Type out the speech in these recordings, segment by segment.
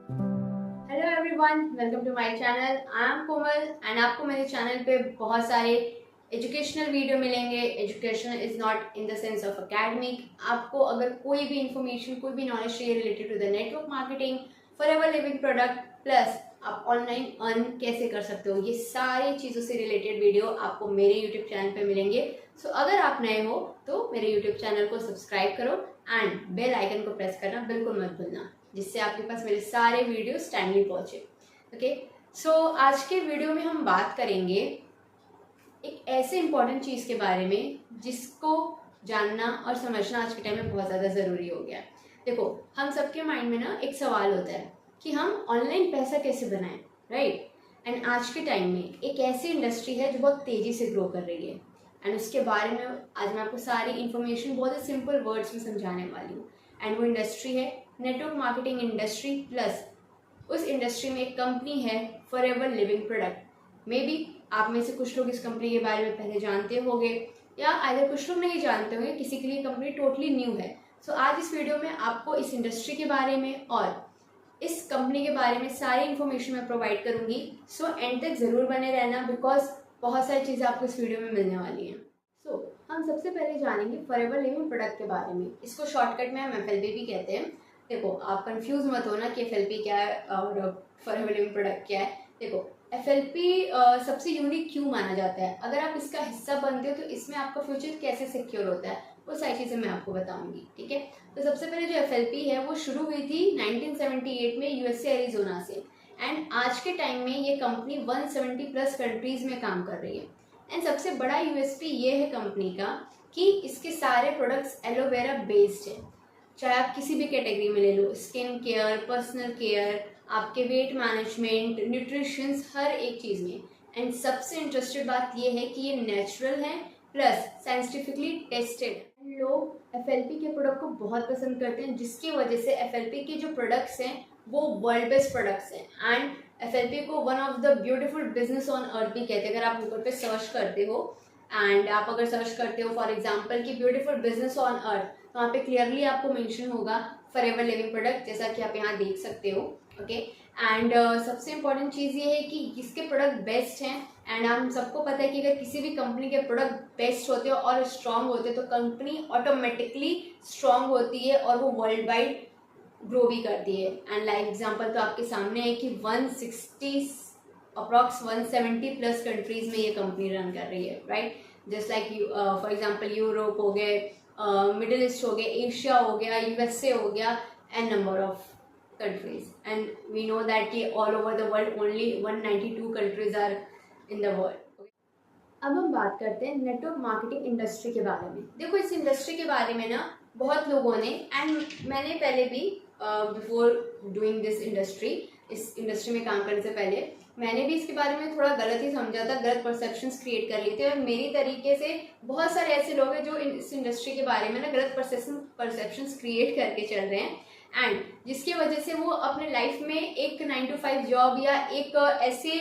Hello everyone, welcome to my channel. I am Komal and आपको मेरे channel पे बहुत सारे एजुकेशनल वीडियो मिलेंगे। Education is not in the sense of academic. आपको अगर कोई भी इंफॉर्मेशन, कोई भी नॉलेज चाहिए related to the network marketing, Forever Living product, plus आप ऑनलाइन अर्न कैसे कर सकते हो, ये सारी चीज़ों से रिलेटेड वीडियो आपको मेरे यूट्यूब चैनल पे मिलेंगे। सो अगर आप नए हो तो मेरे यूट्यूब चैनल को सब्सक्राइब करो एंड बेल आइकन को प्रेस करना बिल्कुल मत भूलना, जिससे आपके पास मेरे सारे वीडियोस टाइमली पहुंचे। ओके, सो आज के वीडियो में हम बात करेंगे एक ऐसे इंपॉर्टेंट चीज़ के बारे में जिसको जानना और समझना आज के टाइम में बहुत ज़्यादा ज़रूरी हो गया है। देखो, हम सबके माइंड में ना एक सवाल होता है कि हम ऑनलाइन पैसा कैसे बनाएं, राइट। एंड आज के टाइम में एक ऐसी इंडस्ट्री है जो बहुत तेज़ी से ग्रो कर रही है एंड उसके बारे में आज मैं आपको सारी इन्फॉर्मेशन बहुत ही सिंपल वर्ड्स में समझाने वाली हूँ। एंड वो इंडस्ट्री है नेटवर्क मार्केटिंग इंडस्ट्री। प्लस उस इंडस्ट्री में एक कंपनी है forever Living product. May be आप में से कुछ लोग इस कंपनी के बारे में पहले जानते होंगे या आइदर कुछ लोग नहीं जानते होंगे, किसी के लिए कंपनी टोटली न्यू है। सो आज इस वीडियो में आपको इस इंडस्ट्री के बारे में और इस कंपनी के बारे में सारी इन्फॉर्मेशन मैं प्रोवाइड करूंगी। सो एंड तक ज़रूर बने रहना, बिकॉज बहुत सारी चीज़ें आपको इस वीडियो में मिलने वाली हैं। हम सबसे पहले जानेंगे फॉरएवर लिविंग प्रोडक्ट के बारे में। इसको शॉर्टकट में हम एफएलपी भी कहते हैं। देखो, आप कंफ्यूज मत होना कि एफएलपी क्या है और फॉरएवर लिविंग प्रोडक्ट क्या है। देखो, एफएलपी सबसे यूनिक क्यों माना जाता है, अगर आप इसका हिस्सा बनते हो तो इसमें आपका फ्यूचर कैसे सिक्योर होता है, वो सारी चीज़ें मैं आपको बताऊंगी। ठीक है, तो सबसे पहले जो एफएलपी है वो शुरू हुई थी 1978 में यूएसए एरिजोना से। एंड आज के टाइम में ये कंपनी 170 प्लस कंट्रीज में काम कर रही है। एंड सबसे बड़ा यूएसपी ये है कंपनी का कि इसके सारे प्रोडक्ट्स एलोवेरा बेस्ड है। चाहे आप किसी भी कैटेगरी में ले लो, स्किन केयर, पर्सनल केयर, आपके वेट मैनेजमेंट, न्यूट्रिशंस, हर एक चीज़ में। एंड सबसे इंटरेस्टेड बात ये है कि ये नेचुरल है प्लस साइंटिफिकली टेस्टेड। लोग एफएलपी के प्रोडक्ट को बहुत पसंद करते हैं, जिसकी वजह से एफएलपी के जो प्रोडक्ट्स हैं वो वर्ल्ड बेस्ट प्रोडक्ट्स हैं। एंड एफएलपी को one of the beautiful business on earth भी कहते हैं। अगर आप गूगल पे सर्च करते हो एंड आप अगर सर्च करते हो फॉर एग्जांपल कि ब्यूटीफुल बिजनेस ऑन अर्थ, तो वहाँ पे क्लियरली आपको मेंशन होगा फॉरएवर लिविंग प्रोडक्ट, जैसा कि आप यहाँ देख सकते हो। ओके, एंड सबसे इम्पॉर्टेंट चीज़ ये है कि इसके प्रोडक्ट बेस्ट हैं। एंड हम सबको पता है कि अगर किसी भी कंपनी के प्रोडक्ट बेस्ट होते हैं और स्ट्रांग होते हैं तो कंपनी ऑटोमेटिकली स्ट्रांग होती है और वो वर्ल्ड वाइड ग्रो भी करती है। एंड लाइक एग्जांपल तो आपके सामने है कि 160 अप्रॉक्स 170 प्लस कंट्रीज में ये कंपनी रन कर रही है, right. Just like for example Europe हो गए, मिडिल ईस्ट हो गए, एशिया हो गया, यूएसए हो गया, and number of countries. And we know that कि all over the world only 192 countries are in the world. अब हम बात करते हैं नेटवर्क मार्केटिंग इंडस्ट्री के बारे में। देखो, इस इंडस्ट्री के बारे में ना बहुत लोगों ने, एंड मैंने पहले भी बिफोर डूइंग दिस इंडस्ट्री, इस इंडस्ट्री में काम करने से पहले मैंने भी इसके बारे में थोड़ा गलत ही समझा था, गलत परसेप्शंस क्रिएट कर लिए थे। और मेरी तरीके से बहुत सारे ऐसे लोग हैं जो इस इंडस्ट्री के बारे में ना गलत परसेप्शंस क्रिएट करके चल रहे हैं, एंड जिसकी वजह से वो अपने लाइफ में एक 9 to 5 जॉब या एक ऐसे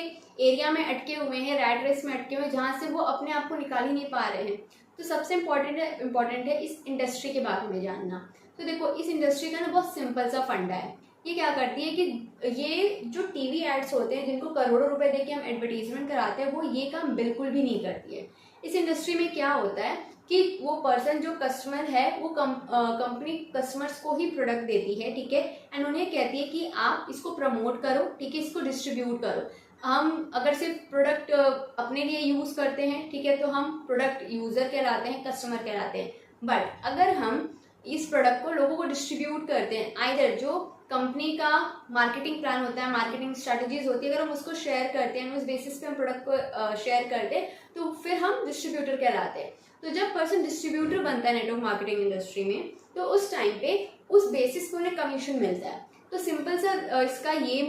एरिया में अटके हुए हैं, रैट रेस में अटके हुए हैं, जहाँ से वो अपने आप को निकाल ही नहीं पा रहे हैं। तो सबसे इम्पॉर्टेंट है इस इंडस्ट्री के बारे में जानना। तो देखो, इस इंडस्ट्री का ना बहुत सिंपल सा फंडा है। ये क्या करती है कि ये जो टीवी एड्स होते हैं जिनको करोड़ों रुपए देके हम एडवर्टीजमेंट कराते हैं, वो ये काम बिल्कुल भी नहीं करती है। इस इंडस्ट्री में क्या होता है कि वो पर्सन जो कस्टमर है वो कंपनी कस्टमर्स को ही प्रोडक्ट देती है, ठीक है। एंड उन्हें कहती है कि आप इसको प्रमोट करो, ठीक है, इसको डिस्ट्रीब्यूट करो। हम अगर सिर्फ प्रोडक्ट अपने लिए यूज करते हैं, ठीक है, तो हम प्रोडक्ट यूजर कहलाते हैं, कस्टमर कहलाते हैं। बट अगर हम इस प्रोडक्ट को लोगों को डिस्ट्रीब्यूट करते हैं, आइदर जो कंपनी का मार्केटिंग प्लान होता है, मार्केटिंग स्ट्रैटेजीज होती है, अगर हम उसको शेयर करते हैं, उस बेसिस पे हम प्रोडक्ट को शेयर करते हैं, तो फिर हम डिस्ट्रीब्यूटर कहलाते हैं। तो जब पर्सन डिस्ट्रीब्यूटर बनता है नेटवर्क मार्केटिंग इंडस्ट्री में, तो उस टाइम पे उस बेसिस पे उन्हें कमीशन मिलता है। तो सिंपल सा इसका ये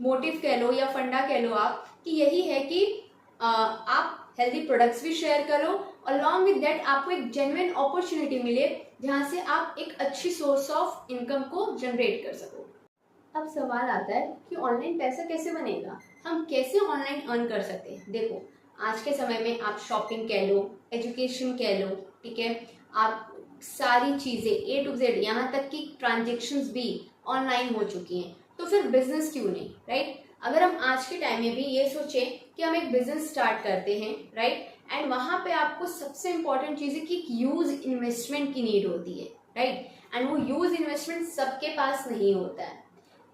मोटिव कह लो या फंडा कह लो आप, कि यही है कि आप हेल्दी प्रोडक्ट्स भी शेयर करो, अलॉन्ग विद दैट आपको एक जेन्युइन अपॉर्चुनिटी मिले जहाँ से आप एक अच्छी सोर्स ऑफ इनकम को जनरेट कर सको। अब सवाल आता है कि ऑनलाइन पैसा कैसे बनेगा, हम कैसे ऑनलाइन अर्न कर सकते हैं। देखो, आज के समय में आप शॉपिंग कह लो, एजुकेशन कह लो, ठीक है, आप सारी चीज़ें A to Z, यहाँ तक कि ट्रांजेक्शन्स भी ऑनलाइन हो चुकी हैं। तो फिर बिजनेस क्यों नहीं, राइट? अगर हम आज के टाइम में भी ये सोचें कि हम एक बिजनेस स्टार्ट करते हैं, राइट, एंड वहां पे आपको सबसे इंपॉर्टेंट चीज है कि यूज इन्वेस्टमेंट की नीड होती है, राइट, एंड वो यूज इन्वेस्टमेंट सबके पास नहीं होता है।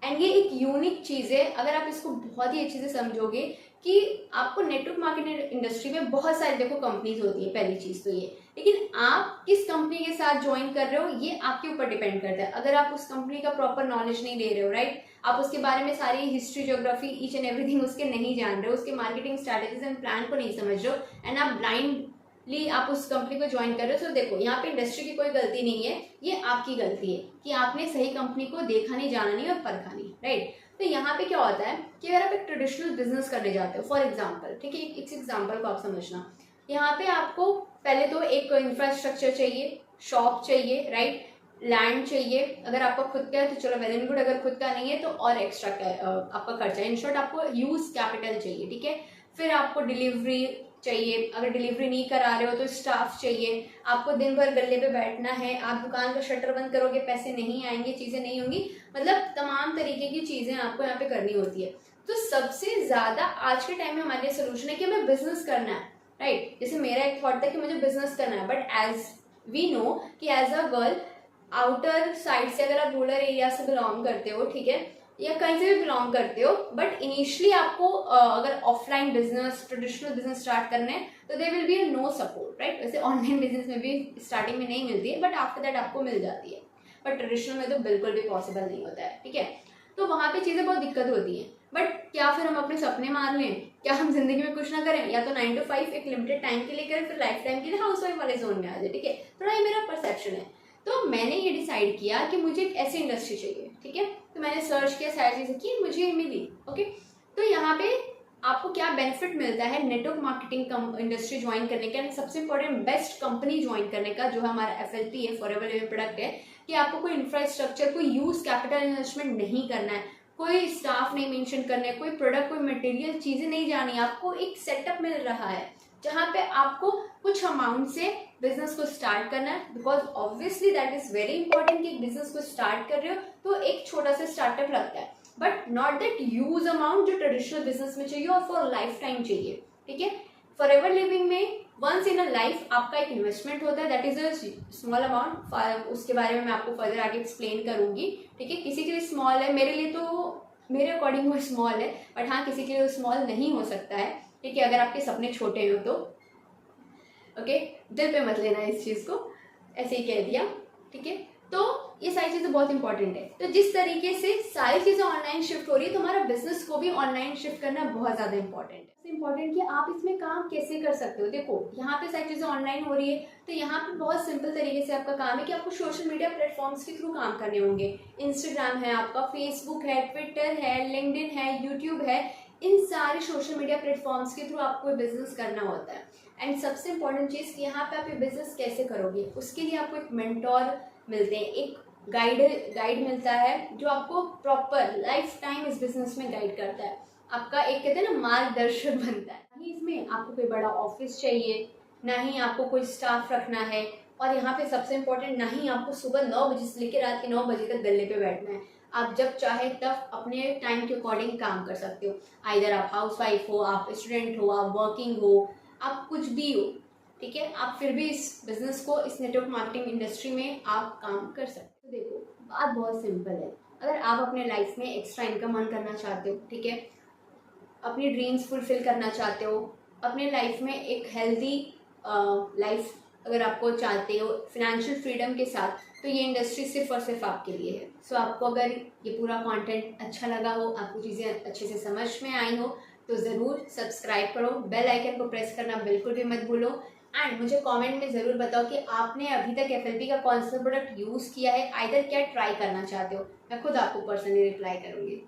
एंड ये एक यूनिक चीज है, अगर आप इसको बहुत ही अच्छे से समझोगे कि आपको नेटवर्क मार्केटिंग इंडस्ट्री में बहुत सारी देखो कंपनीज होती है, पहली चीज तो ये, लेकिन आप किस कंपनी के साथ ज्वाइन कर रहे हो ये आपके ऊपर डिपेंड करता है। अगर आप उस कंपनी का प्रॉपर नॉलेज नहीं ले रहे हो, राइट, आप उसके बारे में सारी history, geography, each and everything उसके नहीं जान रहे हो, उसके मार्केटिंग स्ट्रैटेजीज एंड प्लान को नहीं समझ रहे हो, एंड आप ब्लाइंडली आप उस कंपनी को ज्वाइन कर रहे हो, तो देखो यहाँ पे इंडस्ट्री की कोई गलती नहीं है, ये आपकी गलती है कि आपने सही कंपनी को देखा नहीं, जाना नहीं और परखा नहीं, राइट। तो यहाँ पे क्या होता है कि अगर आप एक ट्रेडिशनल बिजनेस करने जाते हो, फॉर एग्जाम्पल, ठीक है, इस एग्जाम्पल को आप समझना, यहाँ पे आपको पहले तो एक इंफ्रास्ट्रक्चर चाहिए, शॉप चाहिए, राइट, लैंड चाहिए। अगर आपका खुद का है तो चलो वेल एंड गुड, अगर खुद का नहीं है तो और एक्स्ट्रा आपका खर्चा है। इन शॉर्ट आपको यूज कैपिटल चाहिए, ठीक है। फिर आपको डिलीवरी चाहिए, अगर डिलीवरी नहीं करा रहे हो तो स्टाफ चाहिए। आपको दिन भर गल्ले पे बैठना है, आप दुकान का शटर बंद करोगे, पैसे नहीं आएंगे, चीजें नहीं होंगी, मतलब तमाम तरीके की चीजें आपको यहाँ पे करनी होती है। तो सबसे ज्यादा आज के टाइम में हमारे लिए सोल्यूशन है कि हमें बिजनेस करना है, राइट। जैसे मेरा एक थॉट था कि मुझे बिजनेस करना है, बट एज वी नो कि as a girl outer side से, अगर आप रूरल एरिया से बिलोंग करते हो, ठीक है, या कहीं से भी बिलोंग करते हो, बट इनिशियली आपको अगर offline business, traditional business start करने हैं तो there will be no support, right. वैसे ऑनलाइन बिजनेस में भी स्टार्टिंग में नहीं मिलती है, बट आफ्टर दैट आपको मिल जाती है, बट ट्रेडिशनल में तो बिल्कुल भी पॉसिबल नहीं होता है, ठीक है। तो वहां पे चीजें बहुत दिक्कत होती हैं, बट क्या फिर हम अपने सपने मार लें? क्या हम जिंदगी में कुछ ना करें? या तो 9 to 5 एक लिमिटेड टाइम के लिए करें, फिर लाइफ टाइम के लिए हाउस वाइफ वाले जोन में आ जाए, ठीक है। थोड़ा ये मेरा परसेप्शन है। तो मैंने ये डिसाइड किया कि मुझे एक ऐसी इंडस्ट्री चाहिए, ठीक है। तो मैंने सर्च किया, सारी चीजें की, मुझे मिली, ओके। तो यहाँ पे आपको क्या बेनिफिट मिलता है नेटवर्क मार्केटिंग इंडस्ट्री ज्वाइन करने का, सबसे इंपॉर्टेंट बेस्ट कंपनी ज्वाइन करने का, जो हमारा FLP है, फॉरएवर लिविंग प्रोडक्ट है, कि आपको कोई इंफ्रास्ट्रक्चर, कोई यूज कैपिटल इन्वेस्टमेंट नहीं करना है, कोई स्टाफ नहीं मेंशन करना है, कोई प्रोडक्ट, कोई मटेरियल चीजें नहीं जानी, आपको एक सेटअप मिल रहा है जहाँ पे आपको कुछ अमाउंट से बिजनेस को स्टार्ट करना है। Because obviously that is very important कि बिजनेस को स्टार्ट कर रहे हो तो एक छोटा सा स्टार्टअप लगता है, but not that huge amount जो ट्रेडिशनल बिजनेस में चाहिए और फॉर लाइफ टाइम चाहिए, ठीक है। फॉरएवर लिविंग में वंस इन अ लाइफ आपका एक इन्वेस्टमेंट होता है, that is a small amount, उसके बारे में मैं आपको फर्दर आगे एक्सप्लेन करूंगी, ठीक है। किसी के लिए स्मॉल है, मेरे लिए तो, मेरे अकॉर्डिंग वो स्मॉल है, बट हाँ किसी के लिए स्मॉल नहीं हो सकता है, ठीक है, अगर आपके सपने छोटे हो तो, ओके। दिल पे मत लेना इस चीज को, ऐसे ही कह दिया, ठीक है। तो ये सारी चीजें बहुत इंपॉर्टेंट है। तो जिस तरीके से सारी चीजें ऑनलाइन शिफ्ट हो रही है, तो हमारा बिजनेस को भी ऑनलाइन शिफ्ट करना बहुत ज्यादा इंपॉर्टेंट है। इंपॉर्टेंट कि आप इसमें काम कैसे कर सकते हो। देखो यहाँ पे सारी चीजें ऑनलाइन हो रही है, तो यहाँ पे बहुत सिंपल तरीके से आपका काम है कि आपको सोशल मीडिया प्लेटफॉर्म्स के थ्रू काम करने होंगे। इंस्टाग्राम है आपका, फेसबुक है, ट्विटर है, लिंक्डइन है, यूट्यूब है, इन सारे सोशल मीडिया प्लेटफॉर्म्स के थ्रू आपको बिजनेस करना होता है। एंड सबसे इंपॉर्टेंट चीज कि यहाँ पे आप ये बिजनेस कैसे करोगे, उसके लिए आपको एक मेंटोर मिलते हैं, एक गाइड मिलता है जो आपको प्रॉपर लाइफ टाइम इस बिजनेस में गाइड करता है, आपका एक कहते हैं ना मार्गदर्शक बनता है। नहीं इसमें आपको कोई बड़ा ऑफिस चाहिए, ना ही आपको कोई स्टाफ रखना है, और यहाँ पे सबसे इम्पोर्टेंट, ना ही आपको सुबह 9 बजे से लेकर रात के 9 बजे तक गले पे बैठना है। आप जब चाहे तब अपने टाइम के अकॉर्डिंग काम कर सकते हो। आइदर आप हाउस वाइफ हो, आप स्टूडेंट हो, आप वर्किंग हो, आप कुछ भी हो, ठीक है, आप फिर भी इस बिजनेस को, इस नेटवर्क मार्केटिंग इंडस्ट्री में आप काम कर सकते हो। देखो बात बहुत सिंपल है, अगर आप अपने लाइफ में एक्स्ट्रा इनकम अर्न करना चाहते हो, ठीक है, अपनी ड्रीम्स फुलफिल करना चाहते हो, अपने लाइफ में एक हेल्दी लाइफ अगर आपको चाहते हो फिनेंशियल फ्रीडम के साथ, तो ये इंडस्ट्री सिर्फ और सिर्फ आपके लिए है। सो आपको अगर ये पूरा कंटेंट अच्छा लगा हो, आपको चीज़ें अच्छे से समझ में आई हो, तो ज़रूर सब्सक्राइब करो, बेल आइकन को प्रेस करना बिल्कुल भी मत भूलो, एंड मुझे कमेंट में ज़रूर बताओ कि आपने अभी तक FLP का कौन सा प्रोडक्ट यूज़ किया है, आइदर क्या ट्राई करना चाहते हो। मैं खुद आपको पर्सनली रिप्लाई करूँगी।